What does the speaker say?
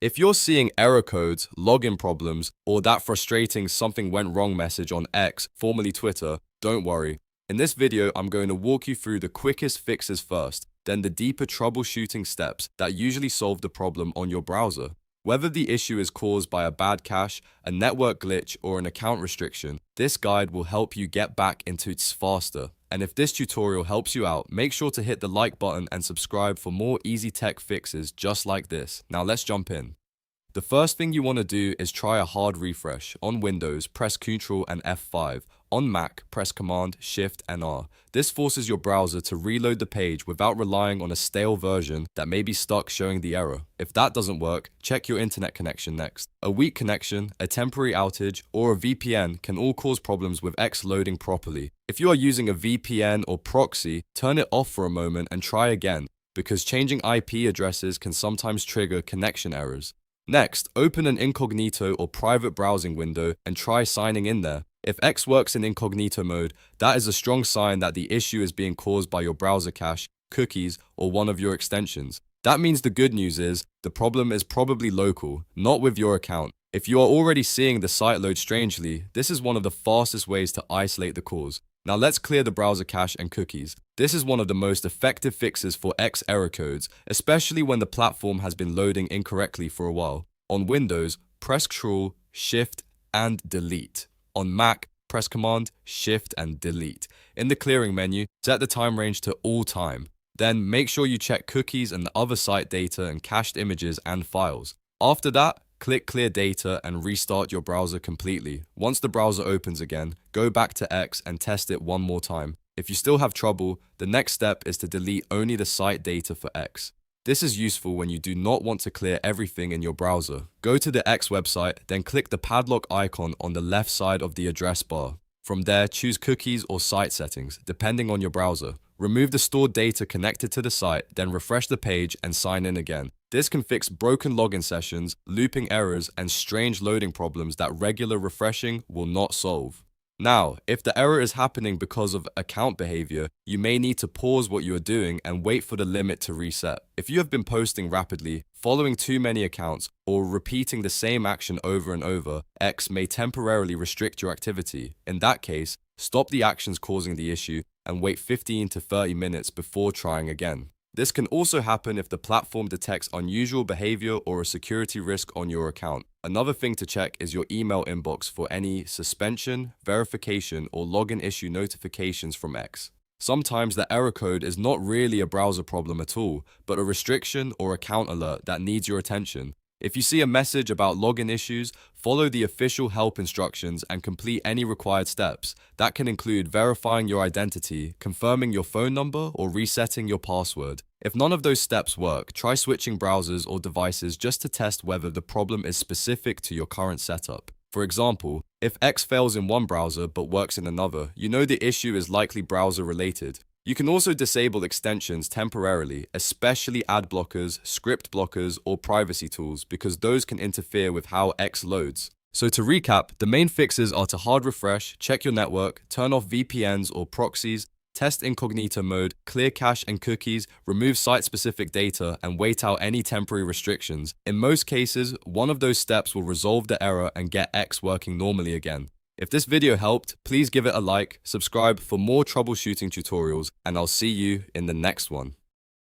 If you're seeing error codes, login problems, or that frustrating something went wrong message on X, formerly Twitter, don't worry. In this video, I'm going to walk you through the quickest fixes first, then the deeper troubleshooting steps that usually solve the problem on your browser. Whether the issue is caused by a bad cache, a network glitch, or an account restriction, this guide will help you get back into it faster. And if this tutorial helps you out, make sure to hit the like button and subscribe for more easy tech fixes just like this. Now let's jump in. The first thing you want to do is try a hard refresh. On Windows, press Ctrl and F5. On Mac, press Command, Shift and R. This forces your browser to reload the page without relying on a stale version that may be stuck showing the error. If that doesn't work, check your internet connection next. A weak connection, a temporary outage, or a VPN can all cause problems with X loading properly. If you are using a VPN or proxy, turn it off for a moment and try again, because changing IP addresses can sometimes trigger connection errors. Next, open an incognito or private browsing window and try signing in there. If X works in incognito mode, that is a strong sign that the issue is being caused by your browser cache, cookies, or one of your extensions. That means the good news is, the problem is probably local, not with your account. If you are already seeing the site load strangely, this is one of the fastest ways to isolate the cause. Now let's clear the browser cache and cookies. This is one of the most effective fixes for X error codes, especially when the platform has been loading incorrectly for a while. On Windows, press Ctrl, Shift, and Delete. On Mac, press Command, Shift, and Delete. In the clearing menu, set the time range to all time. Then make sure you check cookies and the other site data and cached images and files. After that, click Clear Data and restart your browser completely. Once the browser opens again, go back to X and test it one more time. If you still have trouble, the next step is to delete only the site data for X. This is useful when you do not want to clear everything in your browser. Go to the X website, then click the padlock icon on the left side of the address bar. From there, choose cookies or site settings, depending on your browser. Remove the stored data connected to the site, then refresh the page and sign in again. This can fix broken login sessions, looping errors, and strange loading problems that regular refreshing will not solve. Now, if the error is happening because of account behavior, you may need to pause what you are doing and wait for the limit to reset. If you have been posting rapidly, following too many accounts, or repeating the same action over and over, X may temporarily restrict your activity. In that case, stop the actions causing the issue and wait 15 to 30 minutes before trying again. This can also happen if the platform detects unusual behavior or a security risk on your account. Another thing to check is your email inbox for any suspension, verification, or login issue notifications from X. Sometimes the error code is not really a browser problem at all, but a restriction or account alert that needs your attention. If you see a message about login issues, follow the official help instructions and complete any required steps. That can include verifying your identity, confirming your phone number, or resetting your password. If none of those steps work, try switching browsers or devices just to test whether the problem is specific to your current setup. For example, if X fails in one browser but works in another, you know the issue is likely browser related. You can also disable extensions temporarily, especially ad blockers, script blockers, or privacy tools, because those can interfere with how X loads. So to recap, the main fixes are to hard refresh, check your network, turn off VPNs or proxies, test incognito mode, clear cache and cookies, remove site-specific data, and wait out any temporary restrictions. In most cases, one of those steps will resolve the error and get X working normally again. If this video helped, please give it a like, subscribe for more troubleshooting tutorials, and I'll see you in the next one.